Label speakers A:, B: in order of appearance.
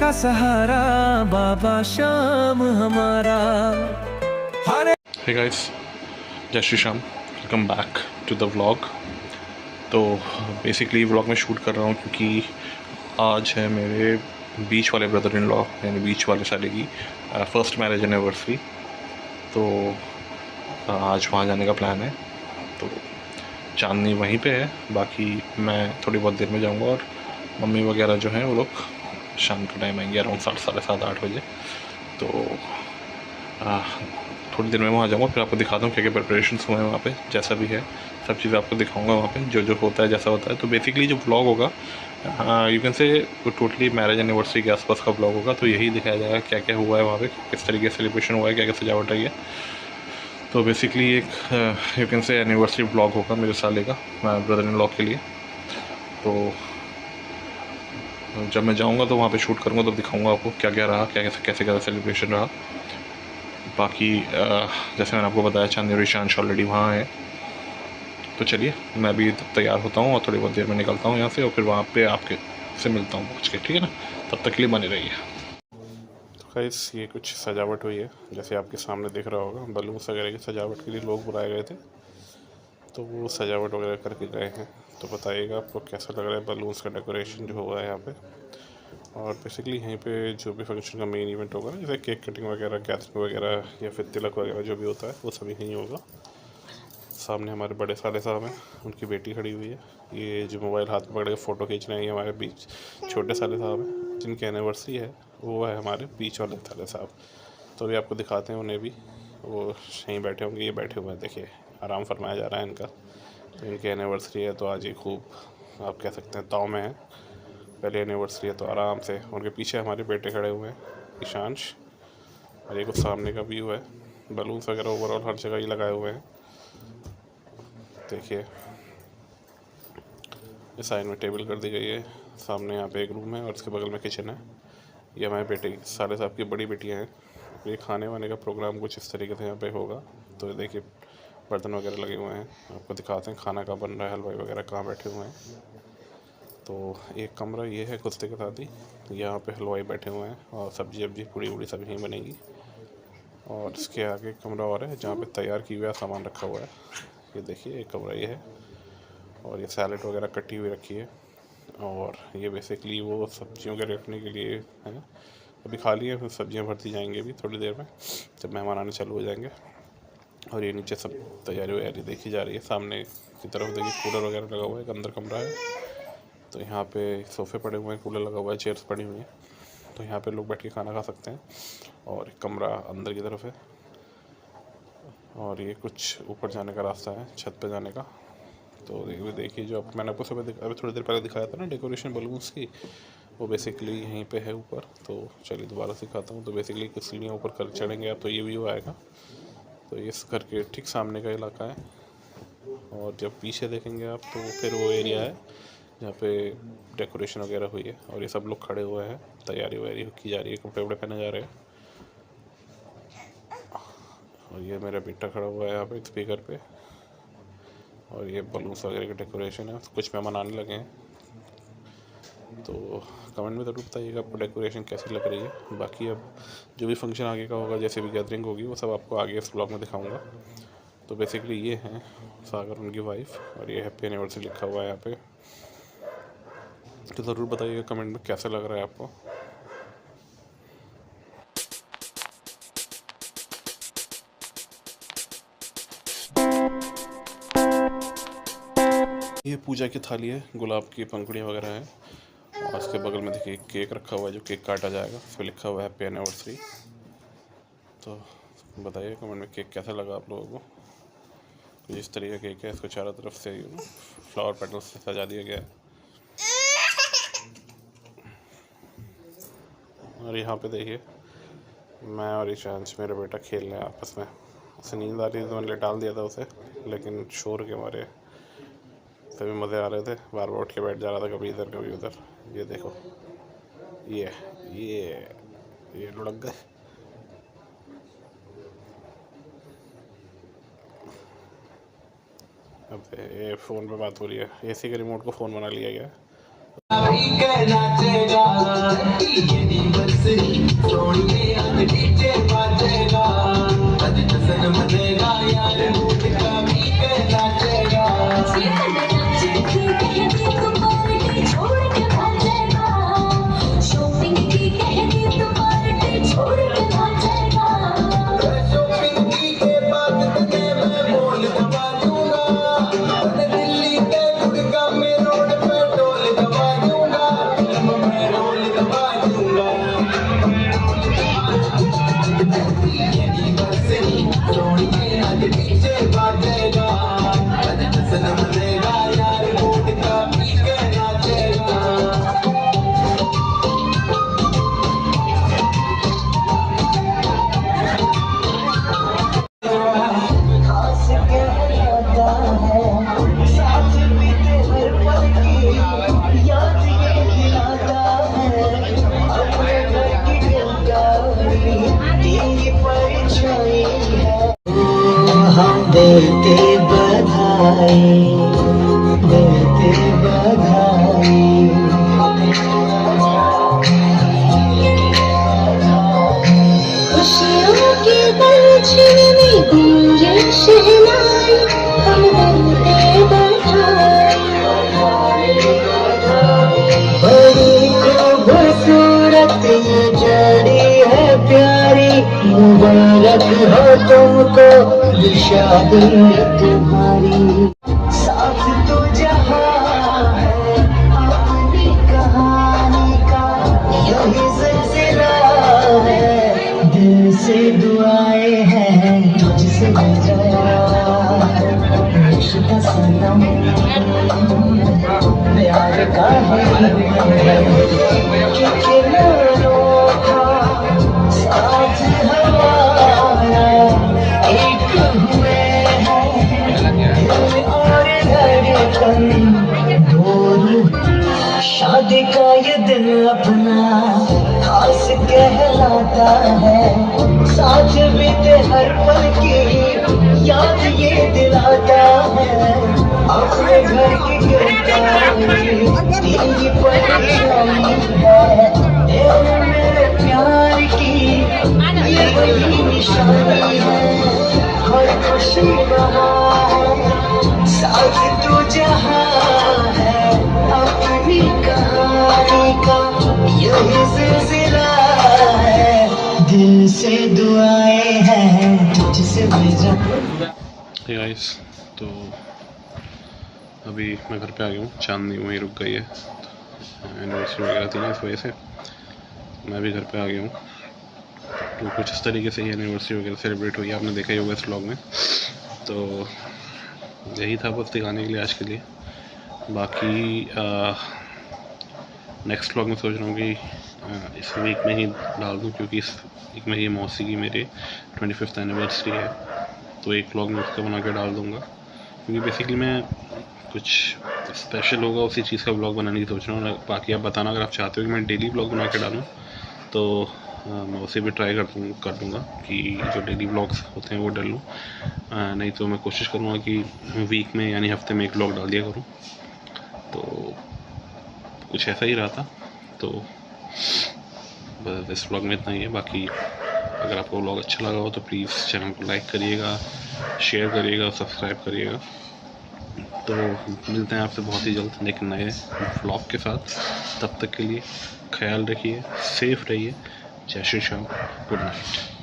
A: का सहारा बाबा श्याम हमारा।
B: Hey guys, जय Shri Shyam, welcome back to the vlog. तो बेसिकली व्लॉग में शूट कर रहा हूँ क्योंकि आज है मेरे बीच वाले ब्रदर इन लॉ यानी बीच वाले साले की फर्स्ट मैरिज एनिवर्सरी। तो आज वहाँ जाने का प्लान है। तो चांदनी वहीं पे है, बाकी मैं थोड़ी बहुत देर में जाऊँगा और मम्मी वगैरह जो हैं वो लोग शाम के टाइम आएंगे अराउंड 7:30 8 बजे। तो थोड़ी देर में वहाँ जाऊँगा, फिर आपको दिखाता हूँ क्या क्या प्रिपरेशंस हुए हैं वहाँ पे। जैसा भी है सब चीज़ें आपको दिखाऊंगा वहाँ पे, जो जो होता है जैसा होता है। तो बेसिकली जो व्लॉग होगा you can say totally marriage anniversary के आसपास का व्लॉग होगा। तो यही दिखाया जाएगा क्या क्या हुआ है वहाँ पे, किस तरीके से सेलिब्रेशन हुआ है, क्या क्या सजावट रही है। तो बेसिकली एक you can say anniversary vlog होगा मेरे साले का ब्रदर इन लॉ के लिए। तो जब मैं जाऊँगा तो वहाँ पे शूट करूँगा, तो दिखाऊँगा आपको क्या क्या रहा, क्या कैसे कैसे सेलिब्रेशन रहा। बाकी जैसे मैंने आपको बताया चांदनी और ईशांश ऑलरेडी वहाँ है। तो चलिए मैं भी तैयार होता हूँ और थोड़ी बहुत देर में निकलता हूँ यहाँ से, और फिर वहाँ पे आपके से मिलता हूँ पहुँच के, ठीक है ना। तब तक के लिए बने रहिए। तो गाइस ये कुछ सजावट हुई है, जैसे आपके सामने दिख रहा होगा। बलून्स वगैरह की सजावट के लिए लोग बुलाए गए थे, तो वो सजावट वगैरह करके गए हैं। तो बताइएगा आपको कैसा लग रहा है बलून्स का डेकोरेशन जो हुआ है यहाँ पे। और बेसिकली यहीं पे जो भी फंक्शन का मेन इवेंट होगा, जैसे केक कटिंग वगैरह, गैदरिंग वगैरह या फिर तिलक वगैरह जो भी होता है वो सभी यहीं होगा। सामने हमारे बड़े साले साहब हैं, उनकी बेटी खड़ी हुई है। ये जो मोबाइल हाथ में पकड़ के फ़ोटो खींच रहे हैं, ये हमारे बीच छोटे साले साहब हैं, जिनकी एनिवर्सरी है। वो है हमारे बीच वाले साले साहब। तो अभी आपको दिखाते हैं उन्हें भी, वो यहीं बैठे होंगे। ये बैठे हुए हैं, देखिए आराम फरमाया जा रहा है इनका। तो इनकी एनिवर्सरी है, तो आज ये खूब आप कह सकते हैं ताव में है। पहले एनिवर्सरी है तो आराम से। उनके पीछे हमारे बेटे खड़े हुए हैं, ईशांश। और ये कुछ सामने का व्यू है। बलून्स वगैरह ओवरऑल हर जगह ही लगाए हुए हैं, देखिए। इस साइड में टेबल कर दी गई है, सामने यहाँ पे एक रूम है और इसके बगल में किचन है। ये हमारे बेटे साले साहब की बड़ी बेटियाँ हैं। ये खाने वाने का प्रोग्राम कुछ इस तरीके से यहाँ पे होगा। तो देखिए बर्तन वगैरह लगे हुए हैं, आपको दिखाते हैं खाना कहाँ बन रहा है, हलवाई वगैरह कहाँ बैठे हुए हैं। तो एक कमरा ये है कुत्ते के साथ ही, यहाँ पे हलवाई बैठे हुए हैं और सब्जी वब्जी पूड़ी वूड़ी सब यहीं बनेगी। और इसके आगे एक कमरा और है जहाँ पे तैयार की हुआ सामान रखा हुआ है। ये देखिए एक कमरा ये है, और ये सैलड वगैरह कटी हुई रखी है। और ये बेसिकली वो सब्जियों के रखने के लिए है। अभी खाली है, फिर सब्जियां भरती जाएंगी अभी थोड़ी देर में, जब मेहमान आने चालू हो जाएंगे। और ये नीचे सब तैयारी वैयारी देखी जा रही है। सामने की तरफ देखिए कूलर वगैरह लगा हुआ है, एक अंदर कमरा है। तो यहाँ पे सोफ़े पड़े हुए हैं, कूलर लगा हुआ है, चेयर्स पड़ी हुई हैं। तो यहाँ पे लोग बैठ के खाना खा सकते हैं। और एक कमरा अंदर की तरफ है। और ये कुछ ऊपर जाने का रास्ता है, छत पे जाने का। तो देखिए जो मैंने आपको सुबह अभी थोड़ी देर पहले दिखाया था ना डेकोरेशन बलून्स की, वो बेसिकली यहीं पे है ऊपर। तो चलिए दोबारा सिखाता हूँ। तो बेसिकली कुछ सीढ़ियाँ ऊपर कर चढ़ेंगे आप तो ये व्यू आएगा। तो इस घर के ठीक सामने का इलाका है। और जब पीछे देखेंगे आप तो फिर वो एरिया है जहाँ पे डेकोरेशन वगैरह हुई है। और ये सब लोग खड़े हुए हैं, तैयारी वैयारी की जा रही है, कपड़े वपड़े पहने जा रहे हैं। और ये मेरा बेटा खड़ा हुआ है यहाँ पे स्पीकर पे। और ये बलून्स वगैरह का डेकोरेशन है, कुछ मेहमान आने लगे हैं। तो कमेंट में ज़रूर बताइएगा आपको डेकोरेशन कैसी लग रही है। बाकी अब जो भी फंक्शन आगे का होगा, जैसे भी गैदरिंग होगी, वो सब आपको आगे इस ब्लॉग में दिखाऊंगा। तो बेसिकली ये हैं सागर, उनकी वाइफ, और ये हैप्पी एनिवर्सरी लिखा हुआ है यहाँ पे। तो ज़रूर बताइएगा कमेंट में कैसा लग रहा है आपको। ये पूजा की थाली है, गुलाब की पंखुड़ियाँ वगैरह हैं। और उसके बगल में देखिए केक रखा हुआ है, जो केक काटा जाएगा, उस पर लिखा हुआ है हैप्पी एनिवर्सरी। तो बताइए कमेंट में केक कैसा लगा आप लोगों को। कुछ इस तरीके का केक है, इसको चारों तरफ से फ्लावर पेटल्स से सजा दिया गया है। और यहाँ पे देखिए मैं और ईशांश, मेरा बेटा, खेल रहे हैं आपस में। उसे नींद आ रही थी तो मैंने डाल दिया था उसे, लेकिन शोर के मारे सभी मज़े आ रहे थे, बार बार उठ के बैठ जा रहा था, कभी इधर कभी उधर। ये देखो, ये ये ये लुढ़क गए। अब ये फ़ोन पे बात हो रही है, एसी के रिमोट को फ़ोन बना लिया गया है।
C: देते बधाई, देते बधाई। खुशियों के पंछी में गूंजे शहनाई, हम देते बधाई। बड़ी खूबसूरत ये जोड़ी है प्यारी, मुबारक हो तुमको शादी तुम्हारी। साथ तो जहां है अपनी कहानी का यही सिलसिला है, दिल से दुआएं हैं तुझसे रिश्ता सनम प्यार का है साथ हमारा एक हुए और धड़कन दोनों। शादी का ये दिन अपना खास कहलाता है, साथ बीते हर पल की याद ये दिलाता है। अपने घर की तेरी परेशानी है, मेरे प्यार की ये वही निशानी है। हर खुशी बहार साथ तू जहां है, अपनी कहानी का यही सिलसिला है, दिल से दुआएं हैं तुझसे भेजा।
B: हे गाइस, तो अभी मैं घर पे आ गया हूँ। चांदनी वहीं रुक गई है, एनिवर्सरी वगैरह थी ना, इस वजह से मैं भी घर पे आ गया हूँ। तो कुछ इस तरीके से ही एनिवर्सरी वगैरह सेलिब्रेट हुई, आपने देखा ही होगा इस व्लॉग में। तो यही था बस दिखाने के लिए आज के लिए। बाकी नेक्स्ट व्लॉग में सोच रहा हूँ कि इस वीक में ही डाल दूँ, क्योंकि इस वीक में ही मौसी की मेरे 25th एनिवर्सरी है। तो एक व्लॉग में उसका बना के डाल दूँगा, क्योंकि बेसिकली मैं कुछ स्पेशल होगा उसी चीज़ का व्लॉग बनाने की सोच रहा हूँ। बाकी आप बताना अगर आप चाहते हो कि मैं डेली व्लॉग बना के डालूँ, तो मैं उसे भी ट्राई कर दूँगा कि जो डेली व्लॉग्स होते हैं वो डालूँ। नहीं तो मैं कोशिश करूँगा कि वीक में यानी हफ्ते में एक व्लॉग डाल दिया करूँ। तो कुछ ऐसा ही रहा था। तो बस इस व्लॉग में इतना ही है। बाकी अगर आपको व्लॉग अच्छा लगा हो तो प्लीज़ चैनल को लाइक करिएगा, शेयर करिएगा, सब्सक्राइब करिएगा। तो मिलते हैं आपसे बहुत ही जल्द एक नए व्लॉग के साथ। तब तक के लिए ख्याल रखिए, सेफ रहिए। जय श्री श्याम, गुड नाइट।